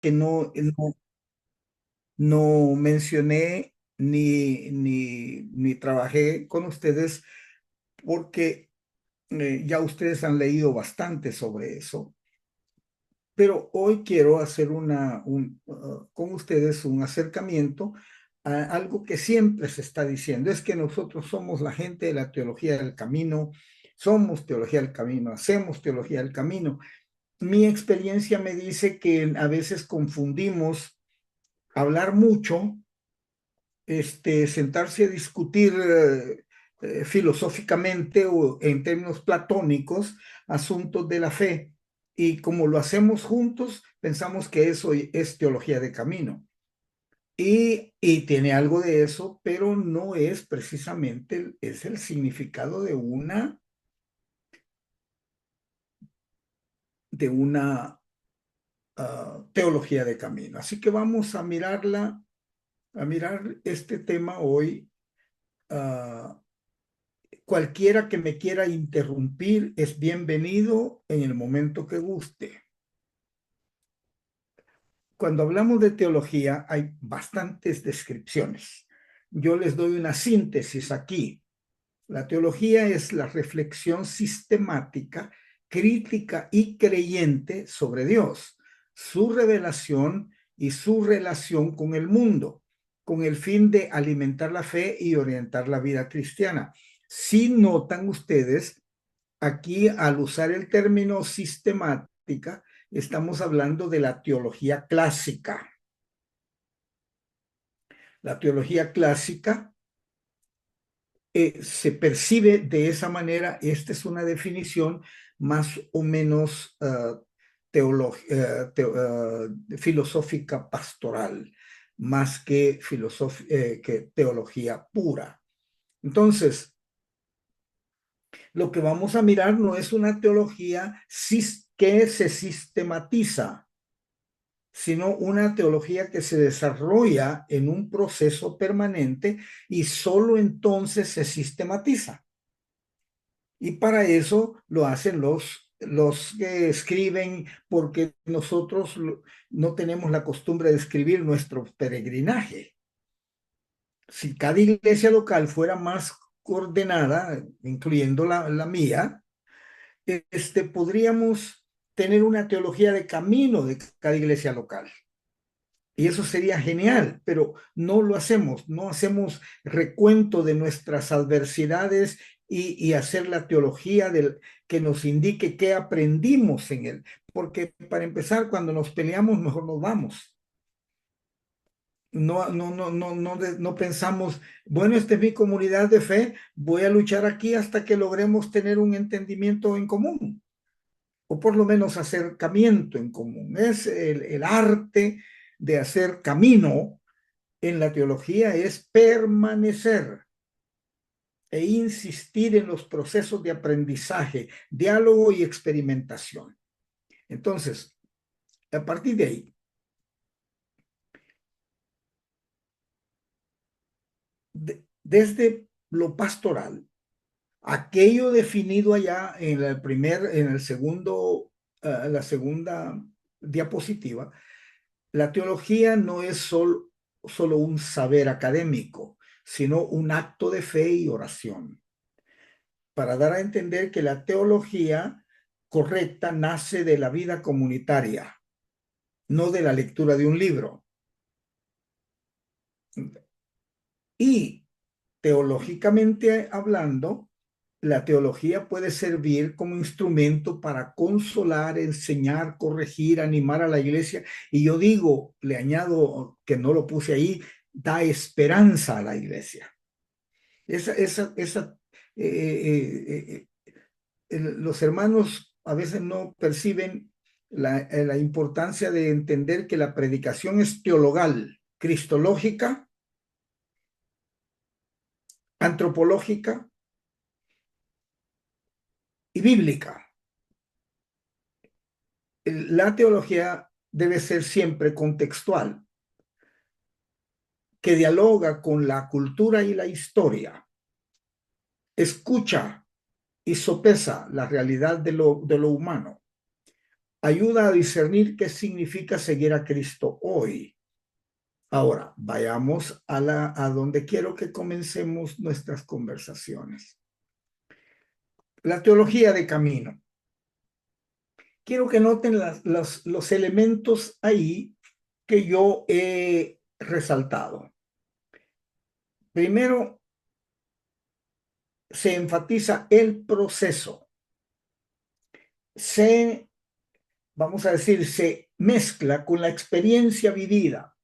que no mencioné ni trabajé con ustedes porque ya ustedes han leído bastante sobre eso. Pero hoy quiero hacer con ustedes un acercamiento a algo que siempre se está diciendo, es que nosotros somos la gente de la teología del camino, somos teología del camino, hacemos teología del camino. Mi experiencia me dice que a veces confundimos hablar mucho, sentarse a discutir filosóficamente o en términos platónicos asuntos de la fe. Y como lo hacemos juntos, pensamos que eso es teología de camino. Y tiene algo de eso, pero no es precisamente, es el significado de una teología de camino. Así que vamos a mirar este tema hoy. Cualquiera que me quiera interrumpir es bienvenido en el momento que guste. Cuando hablamos de teología hay bastantes descripciones. Yo les doy una síntesis aquí. La teología es la reflexión sistemática, crítica y creyente sobre Dios, su revelación y su relación con el mundo, con el fin de alimentar la fe y orientar la vida cristiana. Si notan ustedes, aquí al usar el término sistemática, estamos hablando de la teología clásica. La teología clásica se percibe de esa manera. Esta es una definición más o menos filosófica pastoral, más que teología pura. Entonces, lo que vamos a mirar no es una teología que se sistematiza, sino una teología que se desarrolla en un proceso permanente y solo entonces se sistematiza. Y para eso lo hacen los que escriben, porque nosotros no tenemos la costumbre de escribir nuestro peregrinaje. Si cada iglesia local fuera más coordenada, incluyendo la mía, podríamos tener una teología de camino de cada iglesia local. Y eso sería genial, pero no lo hacemos, no hacemos recuento de nuestras adversidades y hacer la teología que nos indique qué aprendimos en él. Porque para empezar, cuando nos peleamos, mejor nos vamos. No pensamos, bueno, esta es mi comunidad de fe, voy a luchar aquí hasta que logremos tener un entendimiento en común, o por lo menos acercamiento en común. Es el arte de hacer camino en la teología, es permanecer e insistir en los procesos de aprendizaje, diálogo y experimentación. Entonces, a partir de ahí, desde lo pastoral, aquello definido allá la segunda diapositiva, la teología no es solo un saber académico, sino un acto de fe y oración, para dar a entender que la teología correcta nace de la vida comunitaria, no de la lectura de un libro. Y teológicamente hablando, la teología puede servir como instrumento para consolar, enseñar, corregir, animar a la iglesia. Y yo digo, le añado que no lo puse ahí, da esperanza a la iglesia. Los hermanos a veces no perciben la importancia de entender que la predicación es teologal, cristológica, antropológica y bíblica. La teología debe ser siempre contextual, que dialoga con la cultura y la historia, escucha y sopesa la realidad de lo humano, ayuda a discernir qué significa seguir a Cristo hoy. Ahora, vayamos a donde quiero que comencemos nuestras conversaciones. La teología de camino. Quiero que noten los elementos ahí que yo he resaltado. Primero, se enfatiza el proceso. Vamos a decir, se mezcla con la experiencia vivida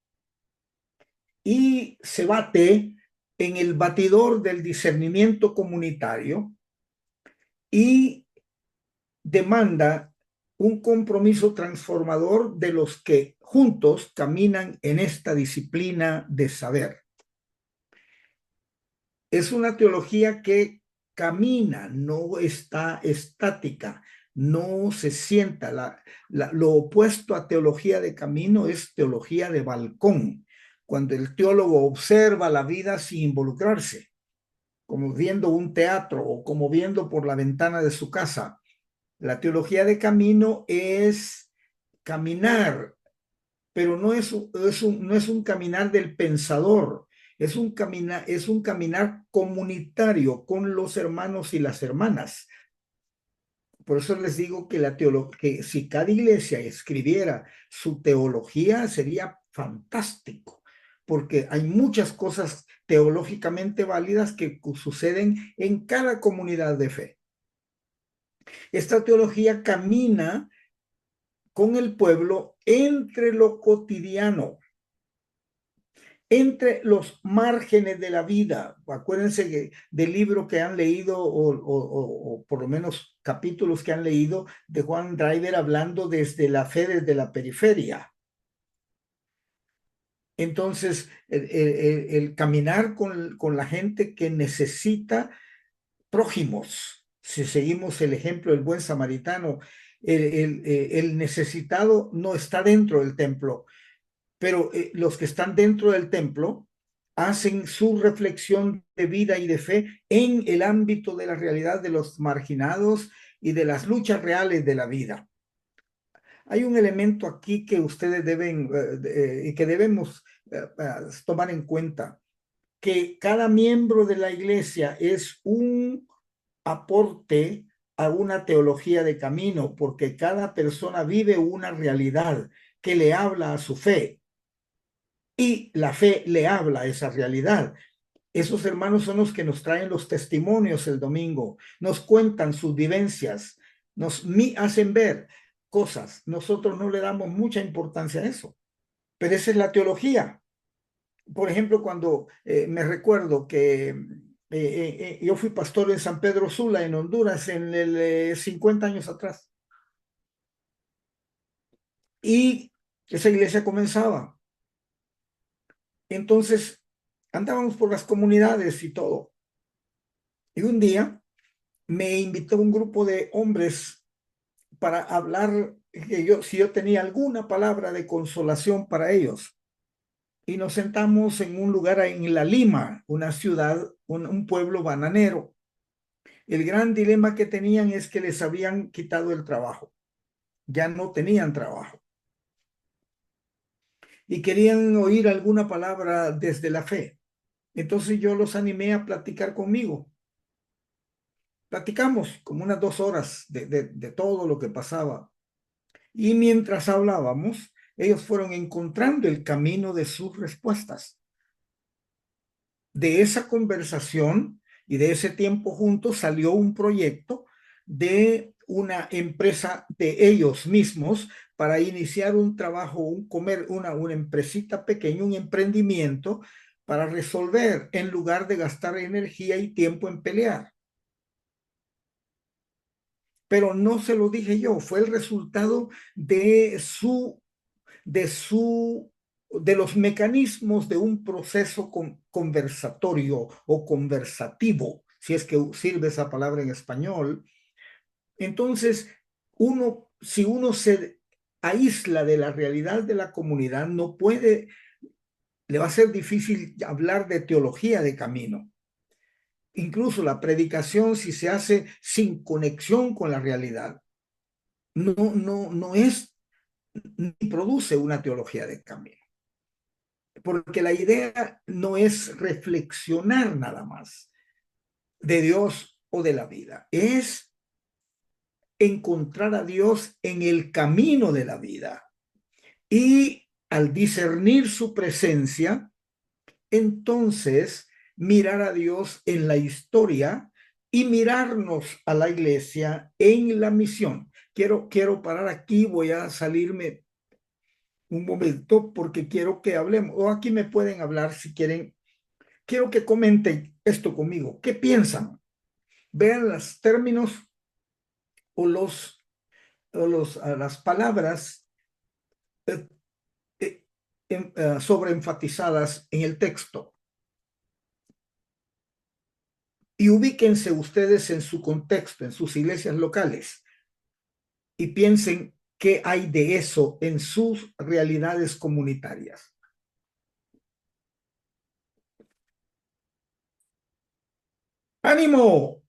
y se bate en el batidor del discernimiento comunitario y demanda un compromiso transformador de los que juntos caminan en esta disciplina de saber. Es una teología que camina, no está estática, no se sienta. Lo opuesto a teología de camino es teología de balcón, cuando el teólogo observa la vida sin involucrarse, como viendo un teatro o como viendo por la ventana de su casa. La teología de camino es caminar, pero no es un caminar del pensador, es un caminar comunitario con los hermanos y las hermanas. Por eso les digo que si cada iglesia escribiera su teología sería fantástico, porque hay muchas cosas teológicamente válidas que suceden en cada comunidad de fe. Esta teología camina con el pueblo entre lo cotidiano, entre los márgenes de la vida. Acuérdense del libro que han leído o por lo menos capítulos que han leído de Juan Driver hablando desde la fe, desde la periferia. Entonces, el caminar con la gente que necesita prójimos, si seguimos el ejemplo del buen samaritano, el necesitado no está dentro del templo, pero los que están dentro del templo hacen su reflexión de vida y de fe en el ámbito de la realidad de los marginados y de las luchas reales de la vida. Hay un elemento aquí que ustedes deben y que debemos tomar en cuenta, que cada miembro de la iglesia es un aporte a una teología de camino, porque cada persona vive una realidad que le habla a su fe y la fe le habla a esa realidad. Esos hermanos son los que nos traen los testimonios el domingo, nos cuentan sus vivencias, nos hacen ver cosas. Nosotros no le damos mucha importancia a eso, pero esa es la teología. Por ejemplo, cuando me recuerdo que yo fui pastor en San Pedro Sula, en Honduras, en el 50 años atrás. Y esa iglesia comenzaba. Entonces, andábamos por las comunidades y todo. Y un día me invitó un grupo de hombres para hablar, si yo tenía alguna palabra de consolación para ellos. Y nos sentamos en un lugar en La Lima, una ciudad, un pueblo bananero. El gran dilema que tenían es que les habían quitado el trabajo. Ya no tenían trabajo. Y querían oír alguna palabra desde la fe. Entonces yo los animé a platicar conmigo. Platicamos como unas 2 horas de todo lo que pasaba. Y mientras hablábamos, ellos fueron encontrando el camino de sus respuestas. De esa conversación y de ese tiempo juntos salió un proyecto de una empresa de ellos mismos para iniciar un trabajo, una empresita pequeña, un emprendimiento para resolver en lugar de gastar energía y tiempo en pelear. Pero no se lo dije yo, fue el resultado de los mecanismos de un proceso conversatorio o conversativo, si es que sirve esa palabra en español. Entonces, si uno se aísla de la realidad de la comunidad, le va a ser difícil hablar de teología de camino. Incluso la predicación, si se hace sin conexión con la realidad, no es ni produce una teología de camino, porque la idea no es reflexionar nada más de Dios o de la vida, es encontrar a Dios en el camino de la vida y al discernir su presencia, entonces mirar a Dios en la historia y mirarnos a la iglesia en la misión. Quiero parar aquí, voy a salirme un momento porque quiero que hablemos, o aquí me pueden hablar si quieren. Quiero que comenten esto conmigo. ¿Qué piensan? Vean los términos o las palabras eh, sobreenfatizadas en el texto y ubíquense ustedes en su contexto, en sus iglesias locales y piensen qué hay de eso en sus realidades comunitarias. ¡Ánimo!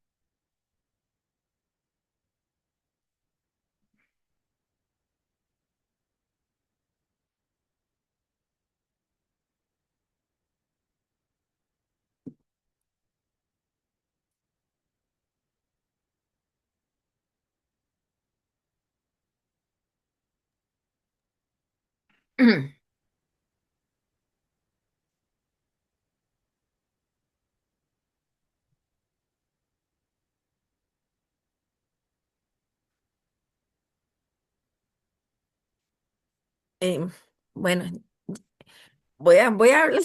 Eh, bueno, voy a hablar.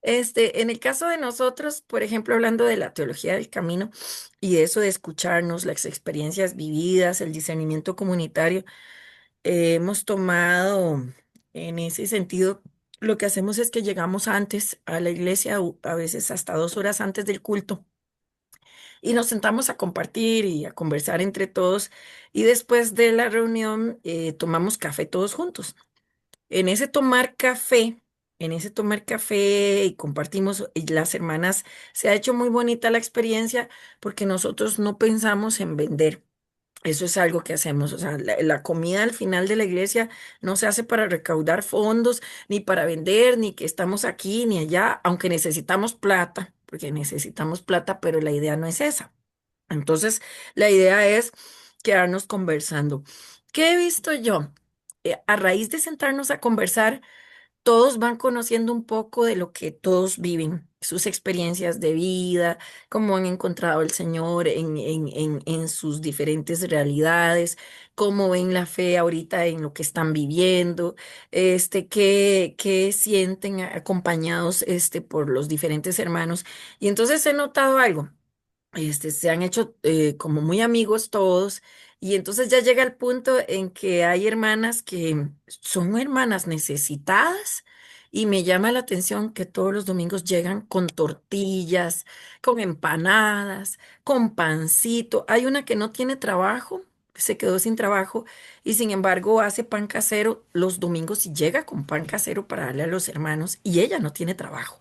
En el caso de nosotros, por ejemplo, hablando de la teología del camino y de eso de escucharnos, las experiencias vividas, el discernimiento comunitario, hemos tomado en ese sentido, lo que hacemos es que llegamos antes a la iglesia, a veces hasta 2 horas antes del culto, y nos sentamos a compartir y a conversar entre todos, y después de la reunión tomamos café todos juntos. En ese tomar café, en ese tomar café y compartimos, y las hermanas, se ha hecho muy bonita la experiencia porque nosotros no pensamos en vender. Eso es algo que hacemos. O sea, la comida al final de la iglesia no se hace para recaudar fondos, ni para vender, ni que estamos aquí, ni allá, aunque necesitamos plata, porque necesitamos plata, pero la idea no es esa. Entonces, la idea es quedarnos conversando. ¿Qué he visto yo? A raíz de sentarnos a conversar, todos van conociendo un poco de lo que todos viven, sus experiencias de vida, cómo han encontrado al Señor en sus diferentes realidades, cómo ven la fe ahorita en lo que están viviendo, qué sienten acompañados, por los diferentes hermanos. Y entonces he notado algo. Se han hecho como muy amigos todos y entonces ya llega el punto en que hay hermanas que son hermanas necesitadas y me llama la atención que todos los domingos llegan con tortillas, con empanadas, con pancito. Hay una que no tiene trabajo, se quedó sin trabajo y sin embargo hace pan casero los domingos y llega con pan casero para darle a los hermanos y ella no tiene trabajo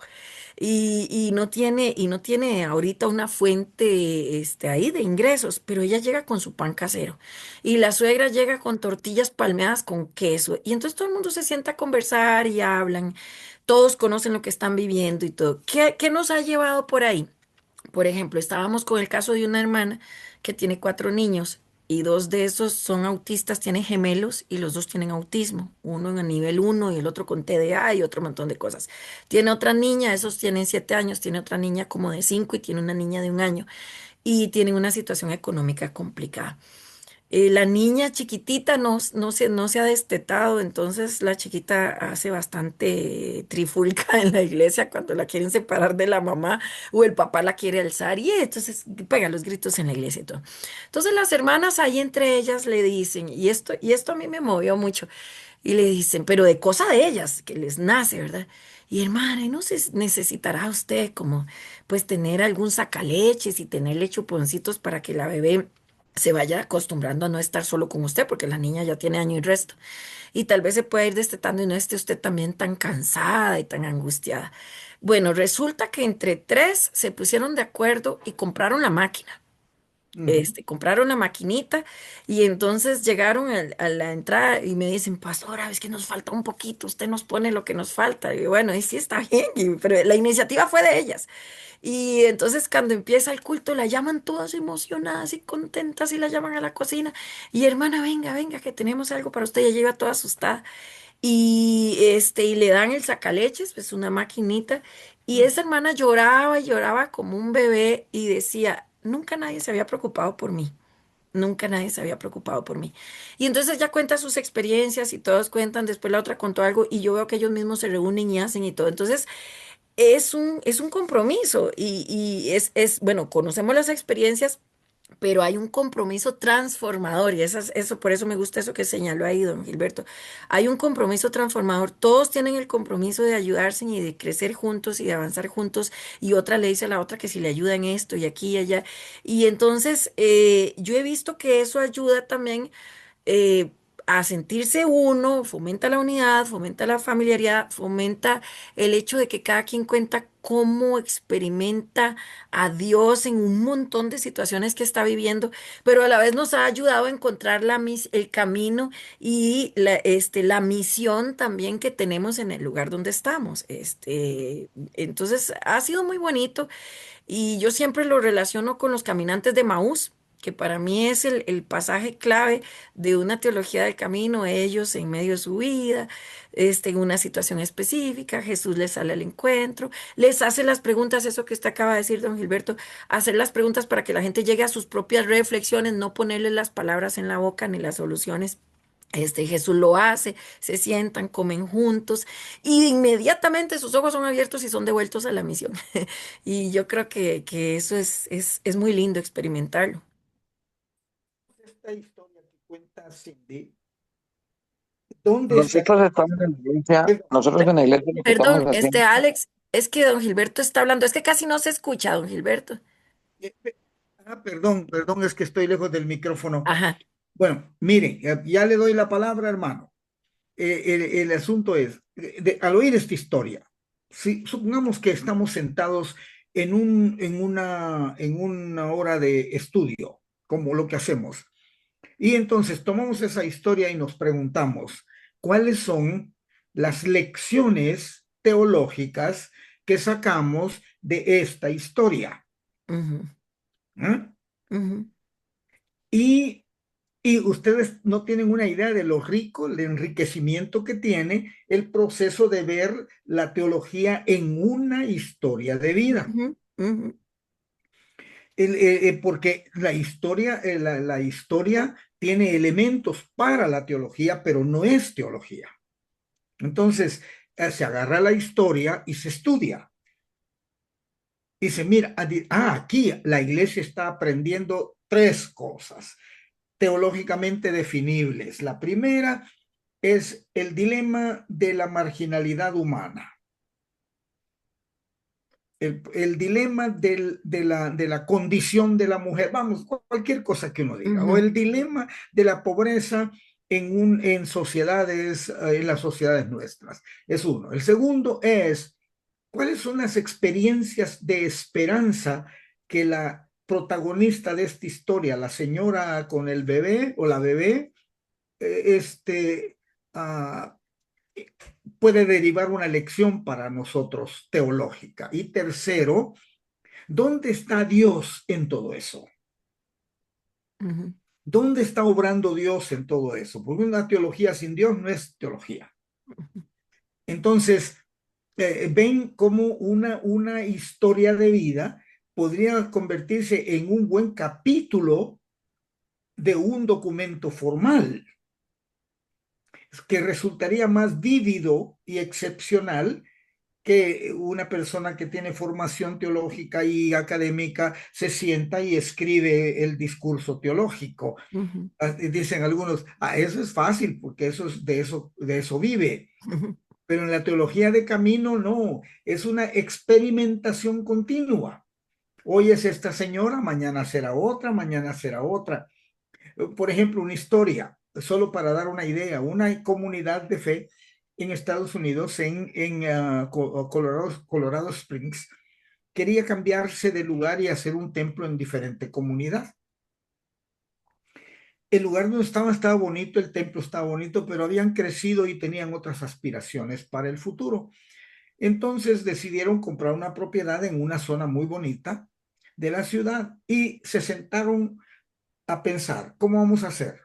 y no tiene ahorita una fuente ahí de ingresos, pero ella llega con su pan casero y la suegra llega con tortillas palmeadas con queso y entonces todo el mundo se sienta a conversar y hablan, todos conocen lo que están viviendo y todo. ¿Qué nos ha llevado por ahí? Por ejemplo, estábamos con el caso de una hermana que tiene 4 niños y dos de esos son autistas, tienen gemelos y los dos tienen autismo, uno en el nivel 1 y el otro con TDA y otro montón de cosas. Tiene otra niña, esos tienen 7 años, tiene otra niña como de 5 y tiene una niña de 1 año y tienen una situación económica complicada. La niña chiquitita no se ha destetado, entonces la chiquita hace bastante trifulca en la iglesia cuando la quieren separar de la mamá o el papá la quiere alzar y entonces pega los gritos en la iglesia y todo. Entonces las hermanas ahí entre ellas le dicen, y esto a mí me movió mucho, y le dicen, pero de cosa de ellas, que les nace, ¿verdad? Y hermana, ¿y no se necesitará usted como pues tener algún sacaleches y tenerle chuponcitos para que la bebé se vaya acostumbrando a no estar solo con usted, porque la niña ya tiene año y resto. Y tal vez se pueda ir destetando y no esté usted también tan cansada y tan angustiada. Bueno, resulta que entre tres se pusieron de acuerdo y compraron la máquina. ujú, Compraron la maquinita y entonces llegaron a la entrada y me dicen, pastora, es que nos falta un poquito, usted nos pone lo que nos falta. Y bueno, y sí está bien, pero la iniciativa fue de ellas. Y entonces cuando empieza el culto la llaman todas emocionadas y contentas y la llaman a la cocina y hermana, venga, venga, que tenemos algo para usted. Ella llega toda asustada y le dan el sacaleches, pues una maquinita, y ujú. esa hermana lloraba y lloraba como un bebé y decía, nunca nadie se había preocupado por mí. Nunca nadie se había preocupado por mí. Y entonces ella cuenta sus experiencias y todos cuentan, después la otra contó algo y yo veo que ellos mismos se reúnen y hacen y todo. Entonces es un compromiso y bueno, conocemos las experiencias, pero hay un compromiso transformador y eso, por eso me gusta eso que señaló ahí, don Gilberto. Hay un compromiso transformador. Todos tienen el compromiso de ayudarse y de crecer juntos y de avanzar juntos y otra le dice a la otra que si le ayuda en esto y aquí y allá. Y entonces yo he visto que eso ayuda también eh, a sentirse uno, fomenta la unidad, fomenta la familiaridad, fomenta el hecho de que cada quien cuenta cómo experimenta a Dios en un montón de situaciones que está viviendo, pero a la vez nos ha ayudado a encontrar el camino y la misión también que tenemos en el lugar donde estamos. Entonces, ha sido muy bonito. Y yo siempre lo relaciono con los caminantes de Maús, que para mí es el pasaje clave de una teología del camino. Ellos en medio de su vida, en una situación específica, Jesús les sale al encuentro, les hace las preguntas, eso que usted acaba de decir, don Gilberto, hacer las preguntas para que la gente llegue a sus propias reflexiones, no ponerle las palabras en la boca ni las soluciones. Jesús lo hace, se sientan, comen juntos y inmediatamente sus ojos son abiertos y son devueltos a la misión. Y yo creo que eso es muy lindo experimentarlo. Esta historia que cuenta Cindy, ¿dónde se Nosotros estamos en la iglesia, Perdón, nosotros Pe- en la iglesia lo que estamos Perdón, haciendo, Alex, es que don Gilberto está hablando, es que casi no se escucha, don Gilberto. perdón, es que estoy lejos del micrófono. Ajá. Bueno, mire, ya le doy la palabra, hermano. El asunto es, al oír esta historia, si supongamos que estamos sentados en una hora de estudio, como lo que hacemos, y entonces tomamos esa historia y nos preguntamos, ¿cuáles son las lecciones teológicas que sacamos de esta historia? Ujú, ¿Ah? ujú, Y Y ustedes no tienen una idea de lo rico, el enriquecimiento que tiene el proceso de ver la teología en una historia de vida. ujú, ujú, Porque la historia tiene elementos para la teología, pero no es teología. Entonces, se agarra la historia y se estudia. Y se mira, aquí la iglesia está aprendiendo tres cosas teológicamente definibles. La primera es el dilema de la marginalidad humana, el dilema de la condición de la mujer, vamos, cualquier cosa que uno diga, o ujú, el dilema de la pobreza en sociedades, en las sociedades nuestras. Es uno. El segundo es, ¿cuáles son las experiencias de esperanza que la protagonista de esta historia, la señora con el bebé o la bebé, eh, este, uh, puede derivar una lección para nosotros teológica? Y tercero, ¿dónde está Dios en todo eso? ujú, ¿Dónde está obrando Dios en todo eso? Porque una teología sin Dios no es teología. Entonces, ven cómo una historia de vida podría convertirse en un buen capítulo de un documento formal que resultaría más vívido y excepcional que una persona que tiene formación teológica y académica se sienta y escribe el discurso teológico. ujú, Dicen algunos, eso es fácil porque de eso vive. ujú, Pero en la teología de camino no, es una experimentación continua. Hoy es esta señora, mañana será otra, mañana será otra. Por ejemplo, una historia, solo para dar una idea, una comunidad de fe en Estados Unidos, Colorado Springs, quería cambiarse de lugar y hacer un templo en diferente comunidad. El lugar donde estaban estaba bonito, el templo estaba bonito, pero habían crecido y tenían otras aspiraciones para el futuro. Entonces decidieron comprar una propiedad en una zona muy bonita de la ciudad y se sentaron a pensar, ¿cómo vamos a hacer?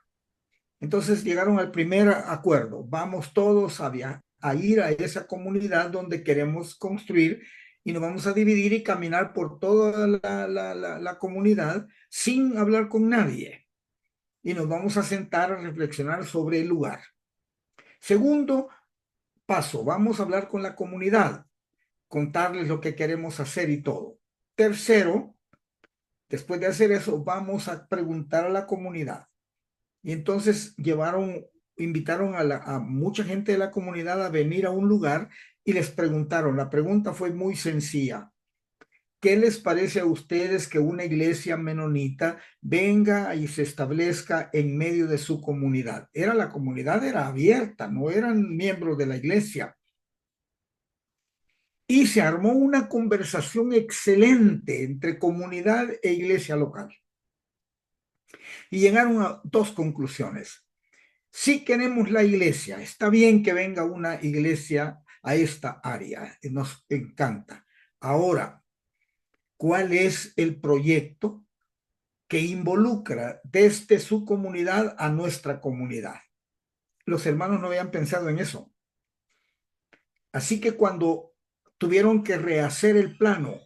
Entonces llegaron al primer acuerdo, vamos todos a ir a esa comunidad donde queremos construir y nos vamos a dividir y caminar por toda la comunidad sin hablar con nadie y nos vamos a sentar a reflexionar sobre el lugar. Segundo paso, vamos a hablar con la comunidad, contarles lo que queremos hacer y todo. Tercero, después de hacer eso, vamos a preguntar a la comunidad. Y entonces invitaron a mucha gente de la comunidad a venir a un lugar y les preguntaron. La pregunta fue muy sencilla. ¿Qué les parece a ustedes que una iglesia menonita venga y se establezca en medio de su comunidad? La comunidad era abierta, no eran miembros de la iglesia. Y se armó una conversación excelente entre comunidad e iglesia local. Y llegaron a dos conclusiones. Si queremos la iglesia, está bien que venga una iglesia a esta área, nos encanta. Ahora, ¿cuál es el proyecto que involucra desde su comunidad a nuestra comunidad? Los hermanos no habían pensado en eso. Así que cuando tuvieron que rehacer el plano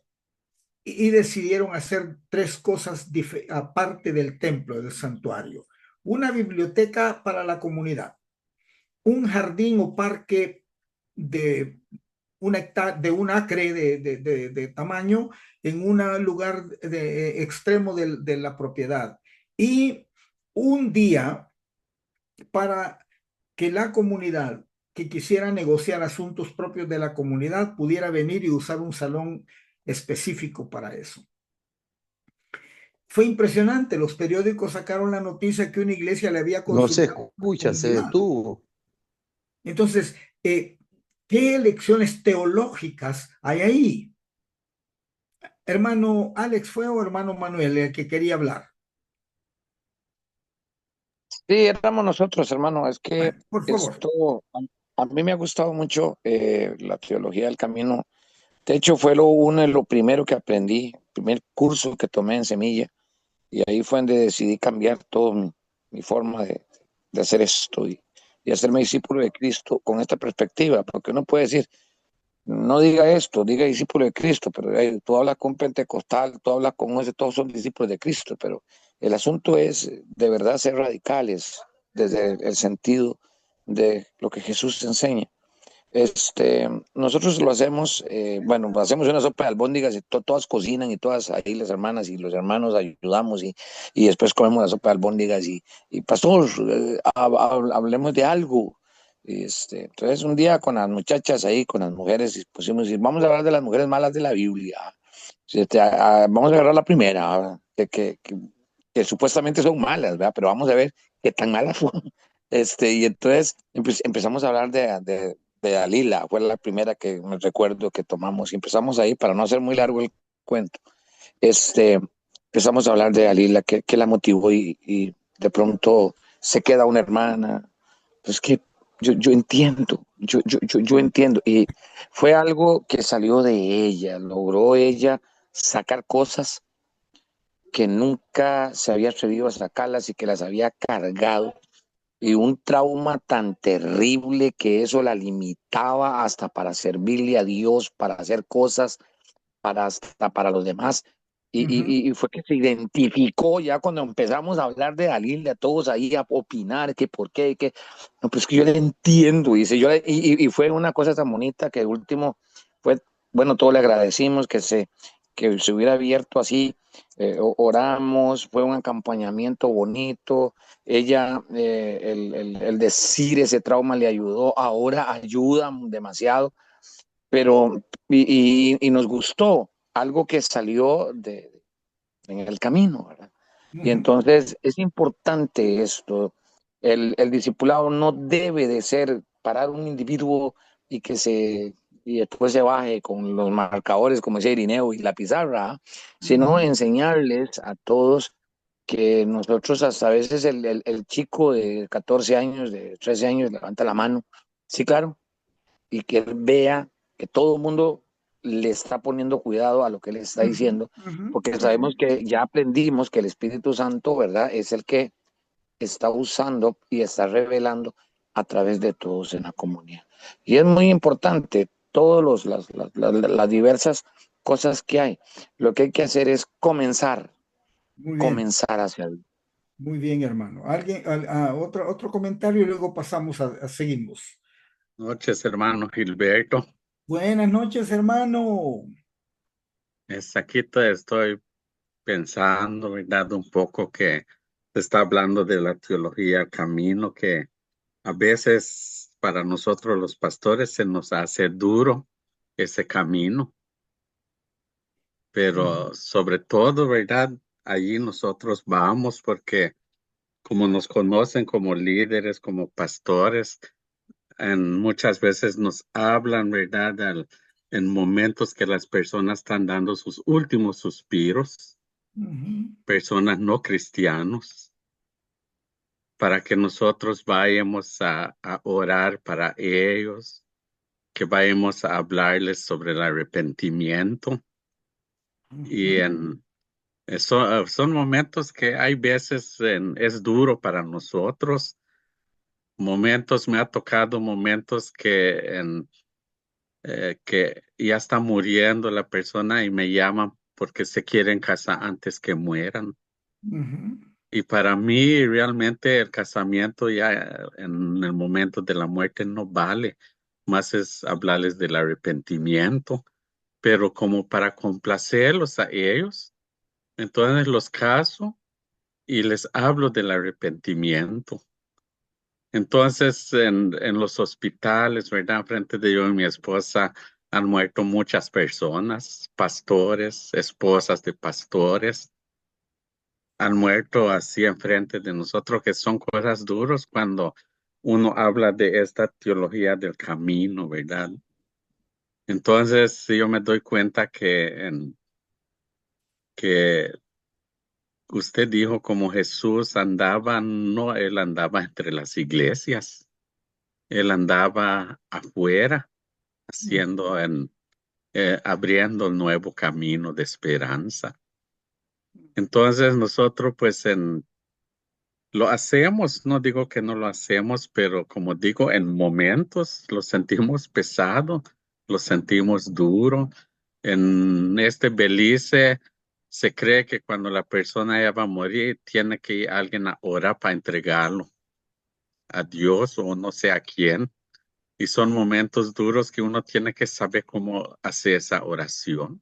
y decidieron hacer tres cosas aparte del templo, del santuario. Una biblioteca para la comunidad, un jardín o parque de de un acre de tamaño en un lugar extremo de la propiedad y un día para que la comunidad que quisiera negociar asuntos propios de la comunidad pudiera venir y usar un salón específico para eso. Fue impresionante, los periódicos sacaron la noticia que una iglesia le había No se consultado a la escucha, se comunidad. detuvo. Entonces, ¿qué lecciones teológicas hay ahí? Hermano Alex, ¿fue o hermano Manuel el que quería hablar? Sí, éramos nosotros, hermano. Es que Bueno, por favor. esto, a mí me ha gustado mucho la teología del camino. De hecho, fue lo primero que aprendí, el primer curso que tomé en Semilla, y ahí fue donde decidí cambiar toda mi forma de hacer esto y hacerme discípulo de Cristo con esta perspectiva, porque uno puede decir, no diga esto, diga discípulo de Cristo, pero tú hablas con Pentecostal, tú hablas con ese, todos son discípulos de Cristo, pero el asunto es de verdad ser radicales desde el sentido de lo que Jesús enseña. Nosotros lo hacemos, bueno, hacemos una sopa de albóndigas y todas cocinan y todas ahí las hermanas y los hermanos ayudamos y después comemos la sopa de albóndigas y pastor, hablemos de algo. Entonces un día con las muchachas ahí, con las mujeres, y pusimos, y vamos a hablar de las mujeres malas de la Biblia. Vamos a agarrar la primera, ¿verdad? Que supuestamente son malas, ¿verdad? Pero vamos a ver qué tan malas son. Y entonces empezamos a hablar de Dalila, fue la primera que me recuerdo que tomamos y empezamos ahí, para no hacer muy largo el cuento, este, empezamos a hablar de Dalila, que la motivó y de pronto se queda una hermana, pues que yo entiendo, yo entiendo, y fue algo que salió de ella, logró ella sacar cosas que nunca se había atrevido a sacarlas y que las había cargado y un trauma tan terrible que eso la limitaba hasta para servirle a Dios, para hacer cosas, hasta para los demás. Y fue que se identificó ya cuando empezamos a hablar de Dalila, todos ahí a opinar que por qué, que no, pues que yo le entiendo, dice yo, y fue una cosa tan bonita que el último fue, bueno, todos le agradecimos que se hubiera abierto así, oramos, fue un acompañamiento bonito, ella, el decir ese trauma le ayudó, ahora ayuda demasiado, pero, y nos gustó algo que salió en el camino, ¿verdad? Y entonces es importante esto, el discipulado no debe de ser parar un individuo y y después se baje con los marcadores, como decía Irineo, y la pizarra, sino enseñarles a todos que nosotros hasta a veces el chico de 14 años, de 13 años, levanta la mano, sí, claro, y que él vea que todo el mundo le está poniendo cuidado a lo que él está Ujú, diciendo, ujú, porque ujú, sabemos que ya aprendimos que el Espíritu Santo, ¿verdad? Es el que está usando y está revelando a través de todos en la comunidad. Y es muy importante todas las diversas cosas que hay. Lo que hay que hacer es muy bien, comenzar hacia el... muy bien, hermano. ¿Alguien, otro comentario y luego pasamos seguimos? Noches, hermano Gilberto. Buenas noches, hermano. Aquí estoy pensando, ¿verdad? Un poco que se está hablando de la teología del camino, que a veces para nosotros los pastores se nos hace duro ese camino, Ujú, pero sobre todo, ¿verdad? Allí nosotros vamos porque como nos conocen como líderes, como pastores, muchas veces nos hablan, ¿verdad? En momentos que las personas están dando sus últimos suspiros, ujú, personas no cristianos, para que nosotros vayamos a orar para ellos, que vayamos a hablarles sobre el arrepentimiento. Y ujú, son momentos que hay veces es duro para nosotros. Momentos, me ha tocado momentos que ya está muriendo la persona y me llaman porque se quieren casar antes que mueran. ujú, Y para mí realmente el casamiento ya en el momento de la muerte no vale, más es hablarles del arrepentimiento, pero como para complacerlos a ellos, entonces los caso y les hablo del arrepentimiento. Entonces, en los hospitales, ¿verdad? Frente de yo y mi esposa han muerto muchas personas, pastores, esposas de pastores, han muerto así enfrente de nosotros, que son cosas duras cuando uno habla de esta teología del camino, ¿verdad? Entonces, sí, yo me doy cuenta que usted dijo como Jesús andaba, no, él andaba entre las iglesias, él andaba afuera haciendo abriendo el nuevo camino de esperanza. Entonces nosotros pues lo hacemos, no digo que no lo hacemos, pero como digo, en momentos lo sentimos pesado, lo sentimos duro. En este Belice se cree que cuando la persona ya va a morir, tiene que ir alguien a orar para entregarlo a Dios o no sé a quién. Y son momentos duros que uno tiene que saber cómo hacer esa oración.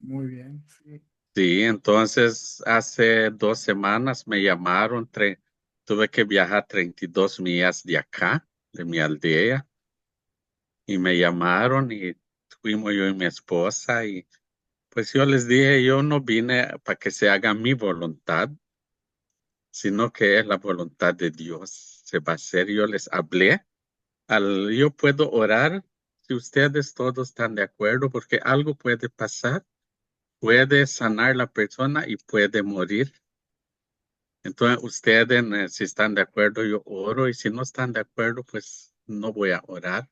muy bien, sí. Sí, entonces hace 2 semanas me llamaron, tuve que viajar 32 millas de acá, de mi aldea, y me llamaron y fuimos yo y mi esposa y pues yo les dije, yo no vine para que se haga mi voluntad, sino que es la voluntad de Dios. Se va a hacer, yo les hablé, yo puedo orar si ustedes todos están de acuerdo, porque algo puede pasar, puede sanar la persona y puede morir. Entonces, ustedes, si están de acuerdo, yo oro, y si no están de acuerdo, pues no voy a orar.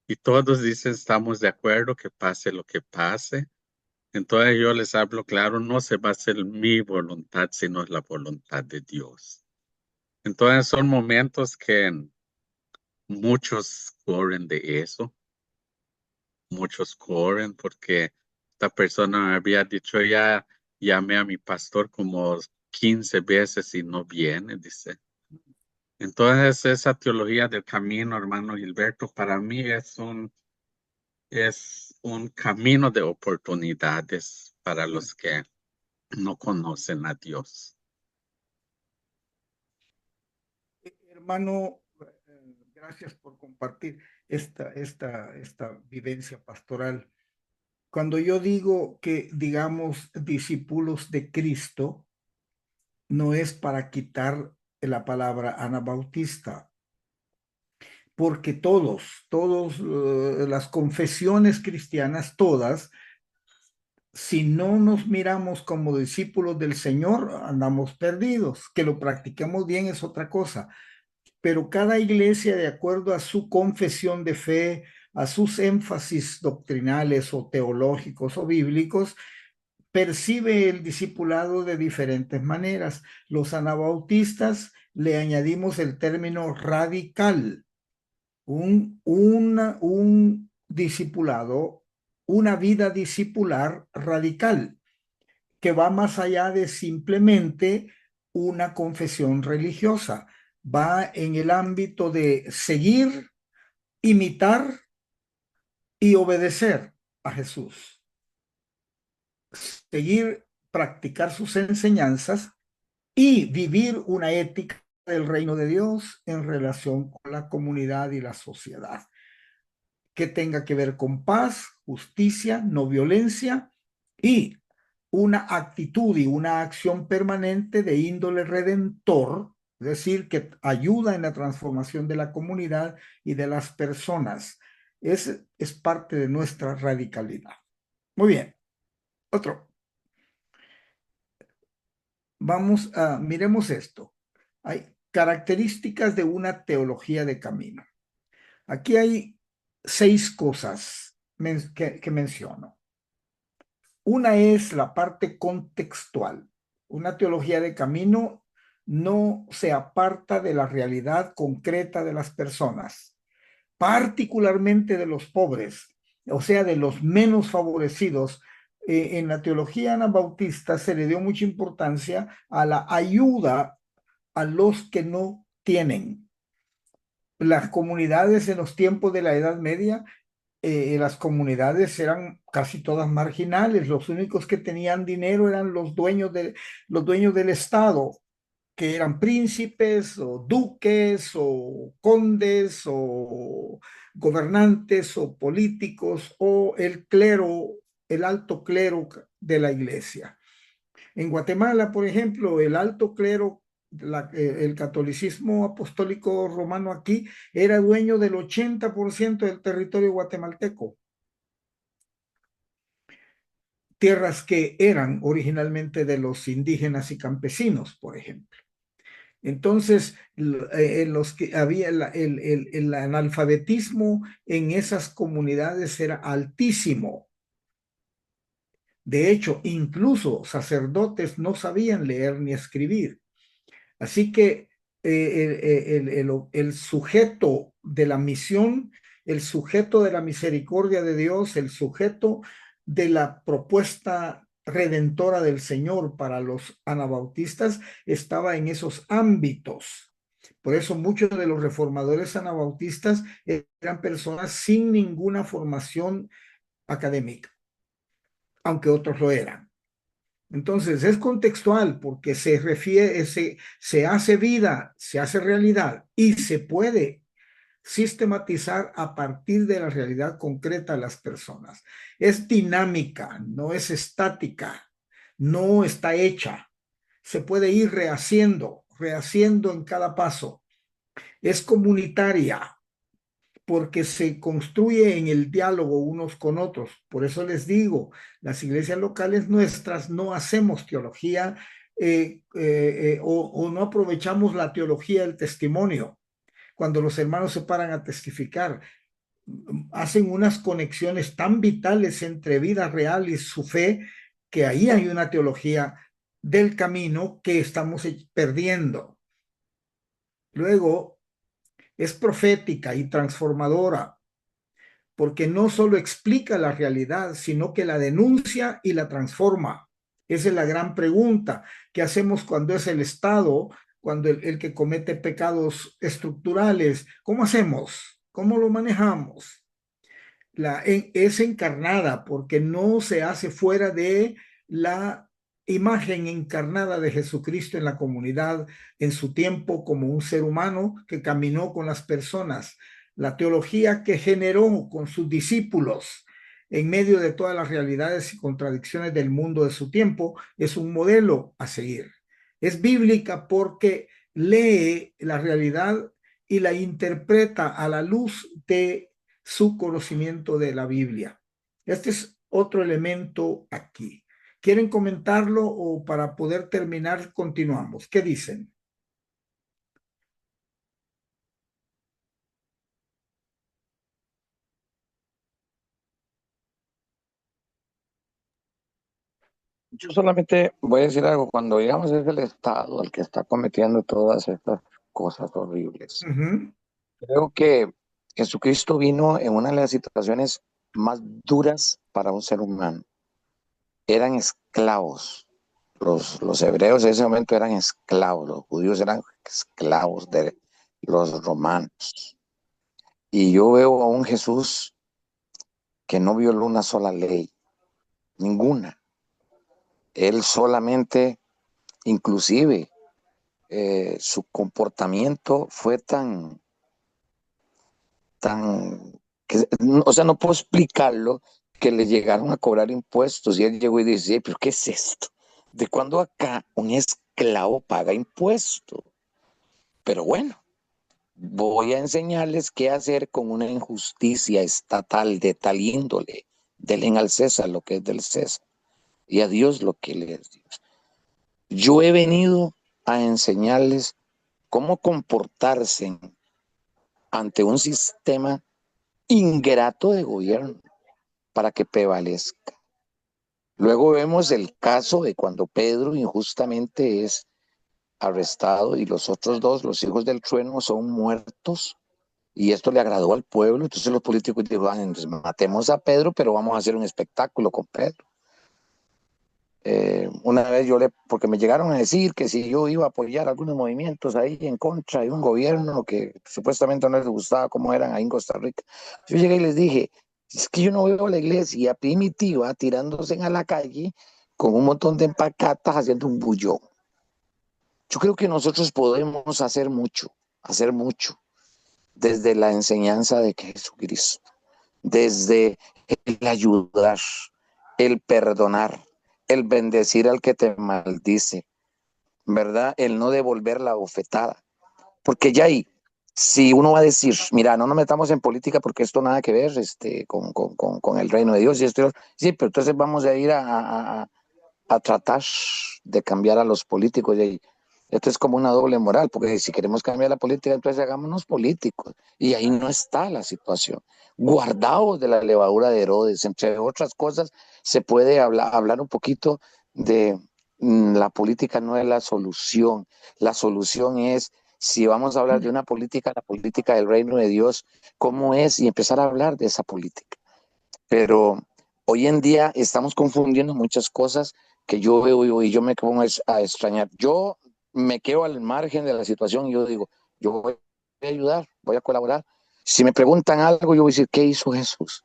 Y todos dicen, estamos de acuerdo, que pase lo que pase. Entonces yo les hablo claro, no se va a hacer mi voluntad, sino la voluntad de Dios. Entonces son momentos que muchos corren de eso, muchos corren porque esta persona me había dicho, ya llamé a mi pastor como 15 veces y no viene, dice. Entonces, esa teología del camino, hermano Gilberto, para mí es un camino de oportunidades para los que no conocen a Dios. Hermano, gracias por compartir esta vivencia pastoral. Cuando yo digo que, digamos, discípulos de Cristo, no es para quitar la palabra anabautista, porque todos, las confesiones cristianas, todas, si no nos miramos como discípulos del Señor, andamos perdidos. Que lo practiquemos bien es otra cosa, pero cada iglesia, de acuerdo a su confesión de fe, a sus énfasis doctrinales o teológicos o bíblicos, percibe el discipulado de diferentes maneras. Los anabautistas le añadimos el término radical, un discipulado, una vida discipular radical, que va más allá de simplemente una confesión religiosa. Va en el ámbito de seguir, imitar y obedecer a Jesús. Seguir, practicar sus enseñanzas y vivir una ética del reino de Dios en relación con la comunidad y la sociedad, que tenga que ver con paz, justicia, no violencia y una actitud y una acción permanente de índole redentor, es decir, que ayuda en la transformación de la comunidad y de las personas. Es parte de nuestra radicalidad. Muy bien. Otro. Miremos esto. Hay características de una teología de camino. Aquí hay 6 cosas que menciono. Una es la parte contextual. Una teología de camino no se aparta de la realidad concreta de las personas, particularmente de los pobres, o sea, de los menos favorecidos. En la teología anabautista se le dio mucha importancia a la ayuda a los que no tienen. Las comunidades en los tiempos de la Edad Media, las comunidades eran casi todas marginales. Los únicos que tenían dinero eran los dueños del Estado, que eran príncipes o duques o condes o gobernantes o políticos o el clero, el alto clero de la iglesia. En Guatemala, por ejemplo, el alto clero, el catolicismo apostólico romano aquí era dueño del 80% del territorio guatemalteco. Tierras que eran originalmente de los indígenas y campesinos, por ejemplo. Entonces, los que había el analfabetismo en esas comunidades era altísimo. De hecho, incluso sacerdotes no sabían leer ni escribir. Así que el sujeto de la misión, el sujeto de la misericordia de Dios, el sujeto de la propuesta redentora del Señor para los anabautistas estaba en esos ámbitos. Por eso muchos de los reformadores anabautistas eran personas sin ninguna formación académica, aunque otros lo eran. Entonces es contextual porque se refiere, se hace vida, se hace realidad y se puede sistematizar a partir de la realidad concreta de las personas. Es dinámica, no es estática, no está hecha. Se puede ir rehaciendo en cada paso. Es comunitaria, porque se construye en el diálogo unos con otros. Por eso les digo, las iglesias locales nuestras no hacemos teología o no aprovechamos la teología del testimonio. Cuando los hermanos se paran a testificar, hacen unas conexiones tan vitales entre vida real y su fe, que ahí hay una teología del camino que estamos perdiendo. Luego, es profética y transformadora, porque no solo explica la realidad, sino que la denuncia y la transforma. Esa es la gran pregunta que hacemos cuando es el Estado, cuando el que comete pecados estructurales. ¿Cómo hacemos? ¿Cómo lo manejamos? Es encarnada porque no se hace fuera de la imagen encarnada de Jesucristo en la comunidad en su tiempo como un ser humano que caminó con las personas. La teología que generó con sus discípulos en medio de todas las realidades y contradicciones del mundo de su tiempo es un modelo a seguir. Es bíblica porque lee la realidad y la interpreta a la luz de su conocimiento de la Biblia. Este es otro elemento aquí. ¿Quieren comentarlo o para poder terminar continuamos? ¿Qué dicen? Yo solamente voy a decir algo, cuando digamos es el Estado el que está cometiendo todas estas cosas horribles. Ujú. Creo que Jesucristo vino en una de las situaciones más duras para un ser humano. Eran esclavos. Los hebreos en ese momento eran esclavos, los judíos eran esclavos de los romanos. Y yo veo a un Jesús que no violó una sola ley, ninguna. Él solamente, inclusive, su comportamiento fue tan, o sea, no puedo explicarlo, que le llegaron a cobrar impuestos y él llegó y dice, pero ¿qué es esto? ¿De cuándo acá un esclavo paga impuestos? Pero bueno, voy a enseñarles qué hacer con una injusticia estatal de tal índole. Denle al César lo que es del César y a Dios lo que le es Dios. Yo he venido a enseñarles cómo comportarse ante un sistema ingrato de gobierno para que prevalezca. Luego vemos el caso de cuando Pedro injustamente es arrestado y los otros dos, los hijos del trueno, son muertos. Y esto le agradó al pueblo. Entonces los políticos dijeron, entonces matemos a Pedro, pero vamos a hacer un espectáculo con Pedro. Una vez porque me llegaron a decir que si yo iba a apoyar algunos movimientos ahí en contra de un gobierno que supuestamente no les gustaba cómo eran ahí en Costa Rica, yo llegué y les dije, es que yo no veo la iglesia primitiva tirándose a la calle con un montón de empacatas haciendo un bullón. Yo creo que nosotros podemos hacer mucho desde la enseñanza de Jesucristo, desde el ayudar, el perdonar, el bendecir al que te maldice, ¿verdad? El no devolver la bofetada. Porque ya ahí, si uno va a decir, mira, no nos metamos en política porque esto nada que ver con el reino de Dios y esto, sí, pero entonces vamos a ir a tratar de cambiar a los políticos. Y esto es como una doble moral, porque si queremos cambiar la política, entonces hagámonos políticos. Y ahí no está la situación. Guardados de la levadura de Herodes, entre otras cosas, se puede hablar un poquito de la política no es la solución. La solución es, si vamos a hablar de una política, la política del reino de Dios, ¿cómo es? Y empezar a hablar de esa política. Pero hoy en día estamos confundiendo muchas cosas que yo veo y yo me pongo a extrañar. Yo me quedo al margen de la situación y yo digo, yo voy a ayudar, voy a colaborar. Si me preguntan algo, yo voy a decir, ¿qué hizo Jesús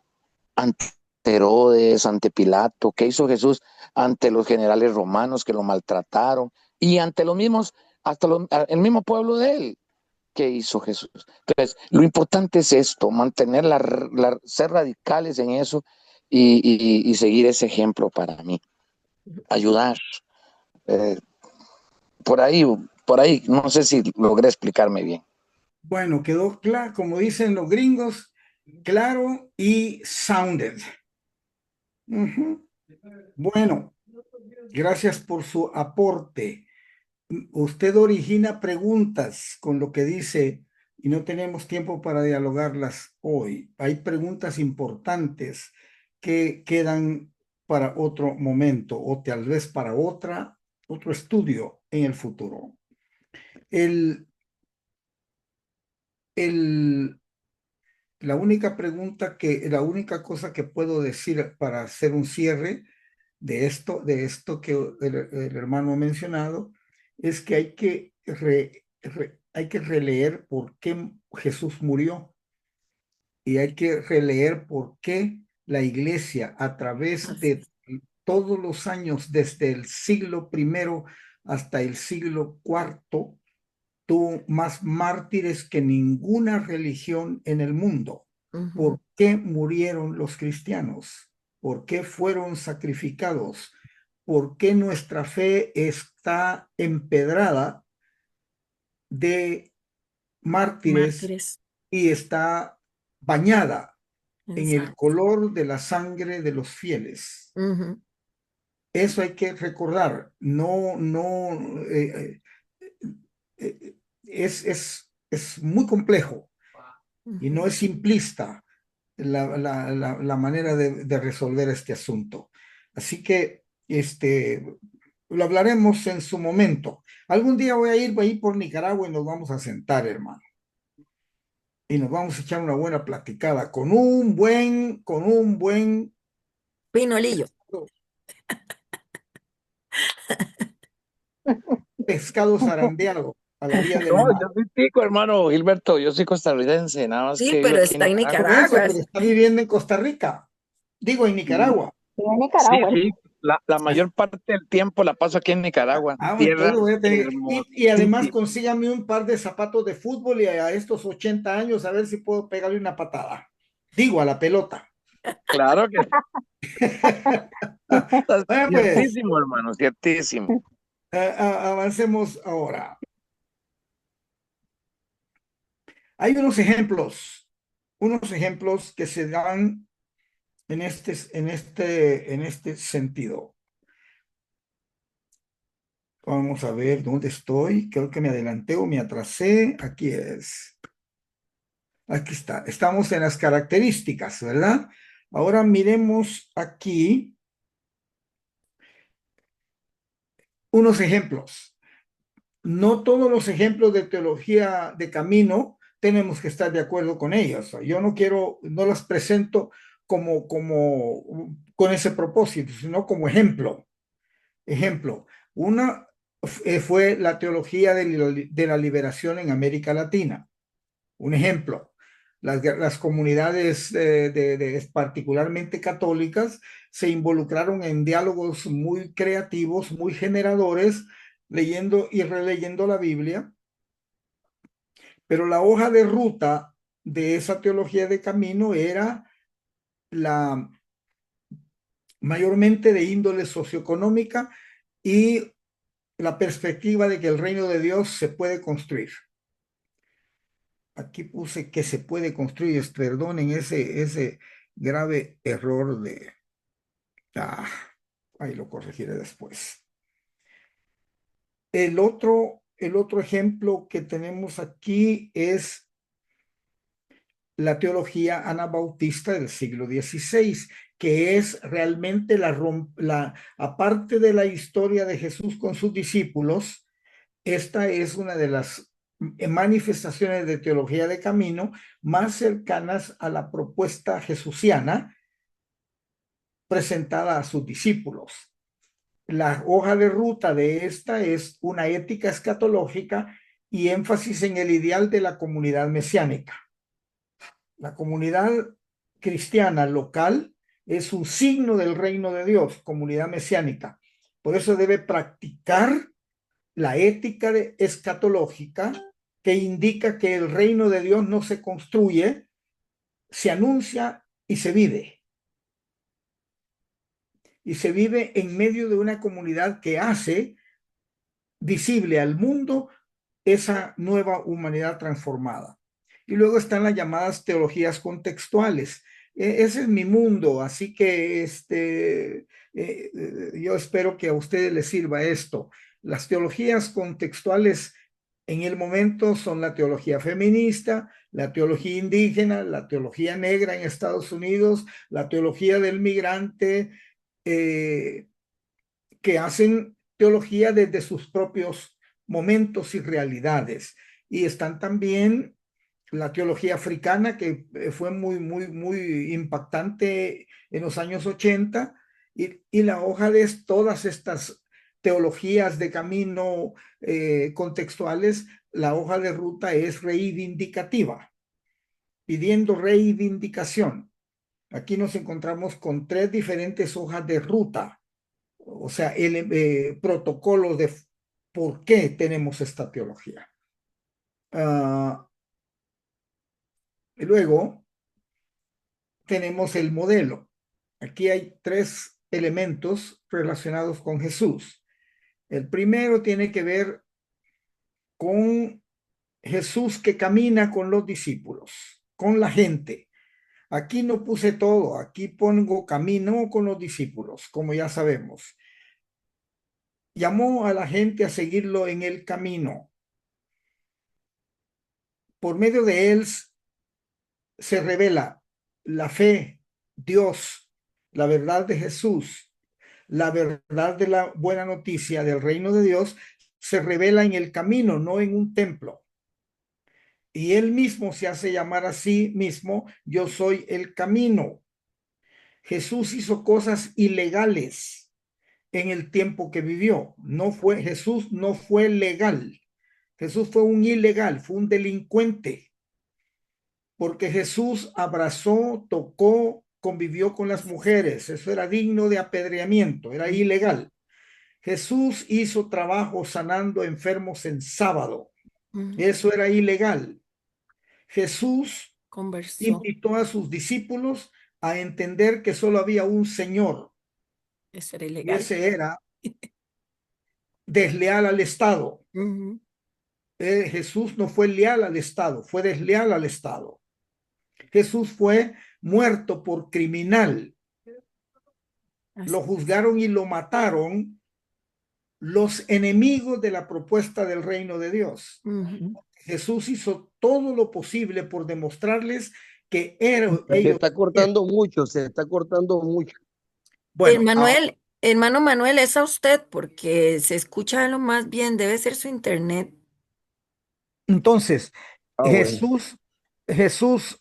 ante Herodes, ante Pilato? ¿Qué hizo Jesús ante los generales romanos que lo maltrataron? Y ante los mismos, el mismo pueblo de él. ¿Qué hizo Jesús? Entonces, lo importante es esto, mantener ser radicales en eso y seguir ese ejemplo para mí, ayudar. eh, por ahí, no sé si logré explicarme bien. Bueno, quedó claro, como dicen los gringos, claro y sounded. Ujú. Bueno, gracias por su aporte. Usted origina preguntas con lo que dice y no tenemos tiempo para dialogarlas hoy. Hay preguntas importantes que quedan para otro momento o tal vez para otro estudio en el futuro. El, el, la única cosa que puedo decir para hacer un cierre de esto que el hermano ha mencionado, es que hay que releer por qué Jesús murió y hay que releer por qué la iglesia a través de todos los años, desde el siglo primero hasta el siglo cuarto, tuvo más mártires que ninguna religión en el mundo. ¿Por qué murieron los cristianos? ¿Por qué fueron sacrificados? ¿Por qué nuestra fe está empedrada de mártires Mártires. y está bañada en el Exacto. color de la sangre de los fieles. Ujú. Eso hay que recordar. Es muy complejo y no Ujú. es simplista la manera de resolver este asunto. Así que lo hablaremos en su momento. Algún día voy a ir por Nicaragua y nos vamos a sentar, hermano. Y nos vamos a echar una buena platicada con un buen Pinolillo. pescado zarandeado a la orilla No, del mar. yo soy tico, hermano Gilberto, yo soy costarricense, nada más Sí, que vivo pero aquí en está en Por Nicaragua. eso, Nicaragua. pero está viviendo en Costa Rica. Digo, en Nicaragua. Y en Sí, Nicaragua. sí, la mayor parte del tiempo la paso aquí en Nicaragua, tierra Entonces voy a tener. Y además hermosísima. consígame un par de zapatos de fútbol y a estos 80 años a ver si puedo pegarle una patada. Digo, a la pelota. Claro que estás Bueno, pues, ciertísimo, hermano, ciertísimo. avancemos ahora. Hay unos ejemplos que se dan en este sentido. Vamos a ver dónde estoy. Creo que me adelanté o me atrasé. Aquí es. Aquí está. Estamos en las características, ¿verdad? Ahora miremos aquí unos ejemplos. No todos los ejemplos de teología de camino tenemos que estar de acuerdo con ellos. Yo no las presento con ese propósito, sino como ejemplo. Ejemplo, una fue la teología de la liberación en América Latina. Un ejemplo, las comunidades particularmente católicas se involucraron en diálogos muy creativos, muy generadores, leyendo y releyendo la Biblia, pero la hoja de ruta de esa teología de camino era la mayormente de índole socioeconómica y la perspectiva de que el reino de Dios se puede construir. Aquí puse que se puede construir, perdonen ese grave error de... Ah, ahí lo corregiré después. El otro ejemplo que tenemos aquí es la teología anabautista del siglo XVI, que es realmente aparte de la historia de Jesús con sus discípulos, esta es una de las manifestaciones de teología de camino más cercanas a la propuesta jesuciana presentada a sus discípulos. La hoja de ruta de esta es una ética escatológica y énfasis en el ideal de la comunidad mesiánica. La comunidad cristiana local es un signo del reino de Dios, comunidad mesiánica. Por eso debe practicar la ética escatológica que indica que el reino de Dios no se construye, se anuncia y se vive. Y se vive en medio de una comunidad que hace visible al mundo esa nueva humanidad transformada. Y luego están las llamadas teologías contextuales. Ese es mi mundo, así que yo espero que a ustedes les sirva esto. Las teologías contextuales en el momento son la teología feminista, la teología indígena, la teología negra en Estados Unidos, la teología del migrante, que hacen teología desde sus propios momentos y realidades. Y están también la teología africana, que fue muy impactante en los años 80, y la hoja de todas estas teologías de camino contextuales, la hoja de ruta es reivindicativa, pidiendo reivindicación. Aquí nos encontramos con 3 diferentes hojas de ruta, o sea, el protocolo de por qué tenemos esta teología. Y luego tenemos el modelo. Aquí hay 3 elementos relacionados con Jesús. El primero tiene que ver con Jesús que camina con los discípulos, con la gente. Aquí no puse todo, aquí pongo camino con los discípulos, como ya sabemos. Llamó a la gente a seguirlo en el camino. Por medio de él se revela la fe, Dios, la verdad de Jesús, la verdad de la buena noticia del reino de Dios, se revela en el camino, no en un templo. Y él mismo se hace llamar a sí mismo, yo soy el camino. Jesús hizo cosas ilegales en el tiempo que vivió. Jesús no fue legal. Jesús fue un ilegal, fue un delincuente, porque Jesús abrazó, tocó, convivió con las mujeres. Eso era digno de apedreamiento, era ilegal. Jesús hizo trabajo sanando enfermos en sábado. Eso era ilegal. Jesús Conversó. invitó a sus discípulos a entender que solo había un Señor, Eso era y ilegal. ese era desleal al Estado. Jesús no fue leal al Estado, fue desleal al Estado. Jesús fue muerto por criminal. Lo juzgaron y lo mataron los enemigos de la propuesta del reino de Dios. Jesús hizo todo lo posible por demostrarles que Se ellos. está cortando mucho, se está cortando mucho. Bueno, hermano Manuel, es a usted porque se escucha lo más bien, debe ser su internet. entonces, Bueno. Jesús,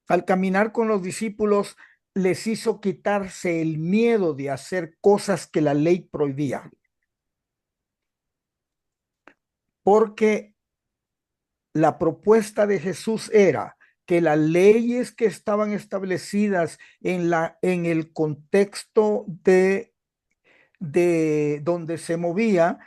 al caminar con los discípulos, les hizo quitarse el miedo de hacer cosas que la ley prohibía. Porque la propuesta de Jesús era que las leyes que estaban establecidas en el contexto de donde se movía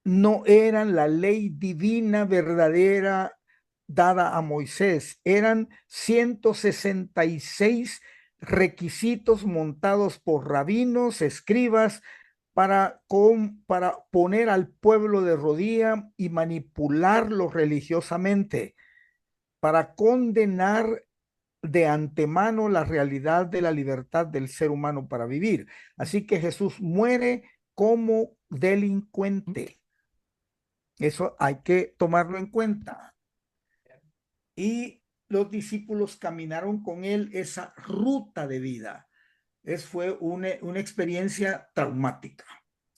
no eran la ley divina verdadera dada a Moisés, eran 166 requisitos montados por rabinos, escribas, para poner al pueblo de rodilla y manipularlo religiosamente, para condenar de antemano la realidad de la libertad del ser humano para vivir. Así que Jesús muere como delincuente. Eso hay que tomarlo en cuenta. Y los discípulos caminaron con él esa ruta de vida. Fue una experiencia traumática.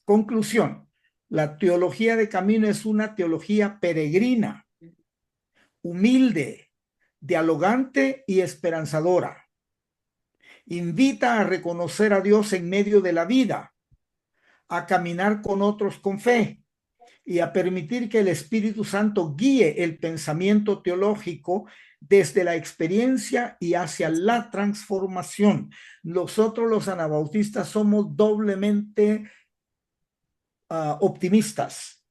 Conclusión: la teología de camino es una teología peregrina, humilde, dialogante y esperanzadora. Invita a reconocer a Dios en medio de la vida, a caminar con otros con fe y a permitir que el Espíritu Santo guíe el pensamiento teológico desde la experiencia y hacia la transformación. Nosotros los anabautistas somos doblemente optimistas.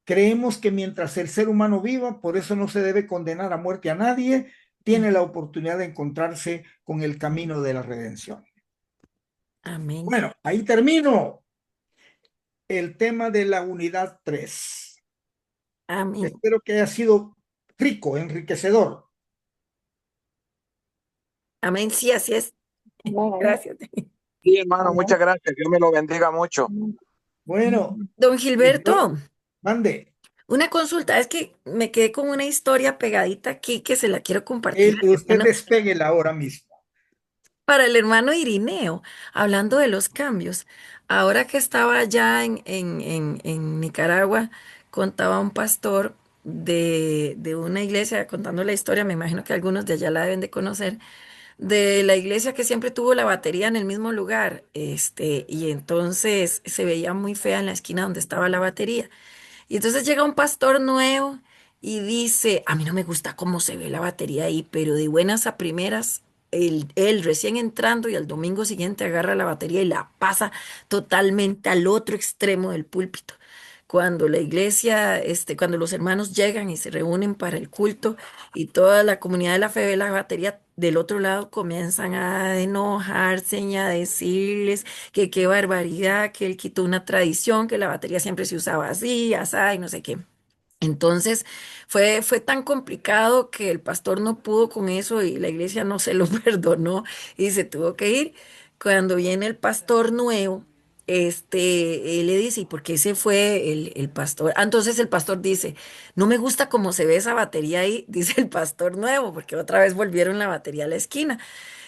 Creemos que mientras el ser humano viva, por eso no se debe condenar a muerte a nadie, tiene la oportunidad de encontrarse con el camino de la redención. Amén. Bueno, ahí termino el tema de la unidad 3. Amén. Espero que haya sido rico, enriquecedor. Amén, sí, así es. Gracias. Sí, hermano, muchas gracias. Dios me lo bendiga mucho. Bueno, Don Gilberto, mande. una consulta, es que me quedé con una historia pegadita aquí que se la quiero compartir Usted despéguela ahora mismo. para el hermano Irineo, hablando de los cambios. Ahora que estaba allá en Nicaragua, contaba un pastor de una iglesia, contando la historia, me imagino que algunos de allá la deben de conocer, de la iglesia que siempre tuvo la batería en el mismo lugar, y entonces se veía muy fea en la esquina donde estaba la batería. Y entonces llega un pastor nuevo y dice, a mí no me gusta cómo se ve la batería ahí, pero de buenas a primeras, él recién entrando y al domingo siguiente agarra la batería y la pasa totalmente al otro extremo del púlpito. Cuando la iglesia, cuando los hermanos llegan y se reúnen para el culto y toda la comunidad de la fe ve la batería del otro lado, comienzan a enojarse y a decirles que qué barbaridad, que él quitó una tradición, que la batería siempre se usaba así, asá y no sé qué. Entonces fue tan complicado que el pastor no pudo con eso y la iglesia no se lo perdonó y se tuvo que ir. Cuando viene el pastor nuevo, él le dice, ¿y por qué se fue el pastor? Ah, entonces el pastor dice, no me gusta cómo se ve esa batería ahí, dice el pastor nuevo, porque otra vez volvieron la batería a la esquina.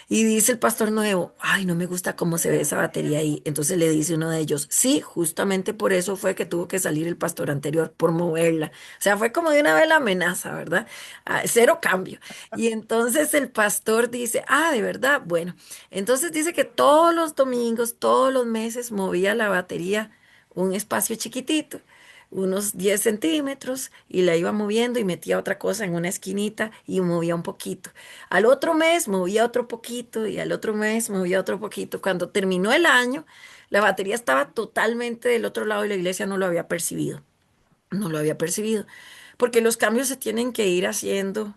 Y dice el pastor nuevo, ay, no me gusta cómo se ve esa batería ahí. Entonces le dice uno de ellos, sí, justamente por eso fue que tuvo que salir el pastor anterior, por moverla. O sea, fue como de una vez la amenaza, ¿verdad? Ah, cero cambio. Y entonces el pastor dice, ah, de verdad, bueno. Entonces dice que todos los domingos, todos los meses movía la batería un espacio chiquitito, unos 10 centímetros, y la iba moviendo y metía otra cosa en una esquinita y movía un poquito. Al otro mes movía otro poquito y al otro mes movía otro poquito. Cuando terminó el año, la batería estaba totalmente del otro lado y la iglesia no lo había percibido. No lo había percibido. Porque los cambios se tienen que ir haciendo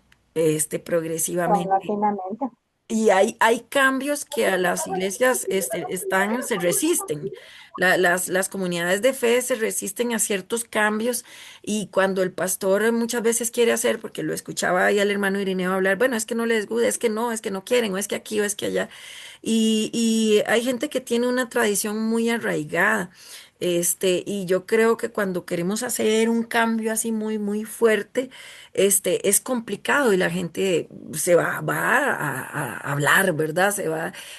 progresivamente. paulatinamente. Y hay cambios que a las iglesias se resisten. Las comunidades de fe se resisten a ciertos cambios y cuando el pastor muchas veces quiere hacer, porque lo escuchaba ahí al hermano Irineo hablar, bueno, es que no les gusta, es que no quieren, o es que aquí, o es que allá. Y hay gente que tiene una tradición muy arraigada. Y yo creo que cuando queremos hacer un cambio así muy, muy fuerte, es complicado y la gente va a hablar, ¿verdad?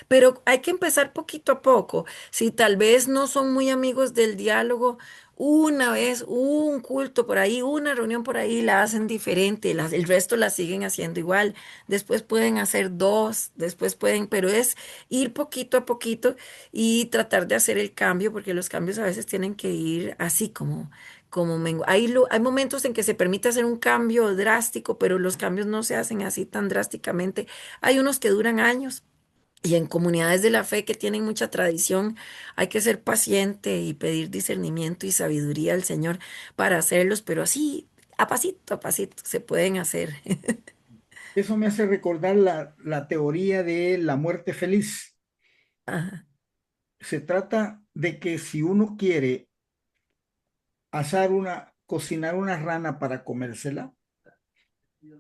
Pero hay que empezar poquito a poco. Si tal vez no son muy amigos del diálogo, una vez, un culto por ahí, una reunión por ahí, la hacen diferente, el resto la siguen haciendo igual. Después pueden hacer dos, después pueden, pero es ir poquito a poquito y tratar de hacer el cambio, porque los cambios a veces tienen que ir así hay momentos en que se permite hacer un cambio drástico, pero los cambios no se hacen así tan drásticamente. Hay unos que duran años. Y en comunidades de la fe que tienen mucha tradición, hay que ser paciente y pedir discernimiento y sabiduría al Señor para hacerlos, pero así, a pasito, se pueden hacer. Eso me hace recordar la teoría de la muerte feliz. Ajá. Se trata de que si uno quiere cocinar una rana para comérsela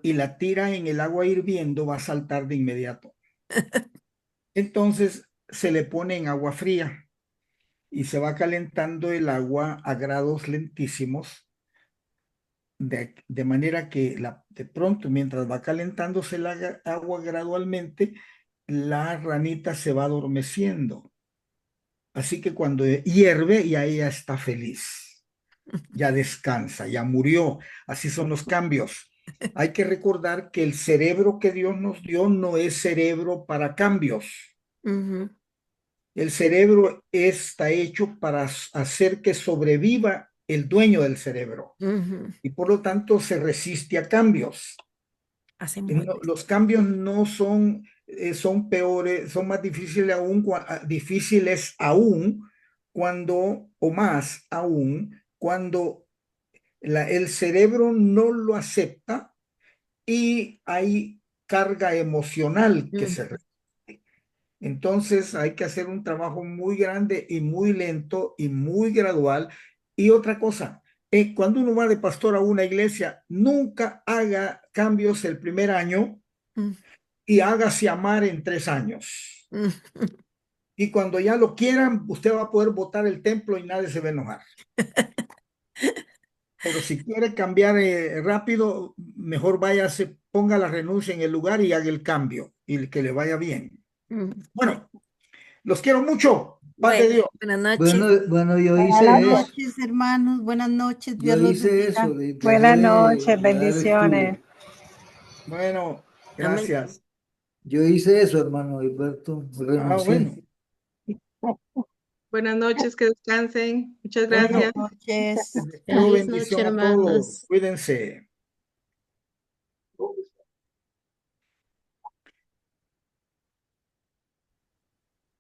y la tira en el agua hirviendo, va a saltar de inmediato. Entonces se le pone en agua fría y se va calentando el agua a grados lentísimos, de manera que de pronto, mientras va calentándose el agua gradualmente, la ranita se va adormeciendo. Así que cuando hierve, ya ella está feliz, ya descansa, ya murió. Así son los cambios. Hay que recordar que el cerebro que Dios nos dio no es cerebro para cambios. Ujú, El cerebro está hecho para hacer que sobreviva el dueño del cerebro ujú. y por lo tanto se resiste a cambios. Hace muerte. Los cambios no son, son peores, son más difíciles aún cuando, o más aún, cuando el cerebro no lo acepta y hay carga emocional que se Ujú, entonces hay que hacer un trabajo muy grande y muy lento y muy gradual. Y otra cosa, cuando uno va de pastor a una iglesia, nunca haga cambios el primer año ujú, y hágase amar en 3 años. ujú. Y cuando ya lo quieran, usted va a poder botar el templo y nadie se va a enojar. Pero si quiere cambiar rápido, mejor váyase, ponga la renuncia en el lugar y haga el cambio y que le vaya bien. Ujú. Bueno, los quiero mucho. Paz de Bueno, Dios. buenas noches. Bueno, yo Buenas hice Buenas eso, noches. noches, hermanos. Buenas noches. Dios yo los hice bendiga. eso, Buenas dejé noches, de dar bendiciones. estudio. Bueno, Amén. gracias. Yo hice eso, hermano Gilberto, Ah, bueno, renuncié. Buenas noches, que descansen. Muchas bueno, Buenas gracias. noches. les deseo Feliz noche, bendición a todos. hermanos. Cuídense.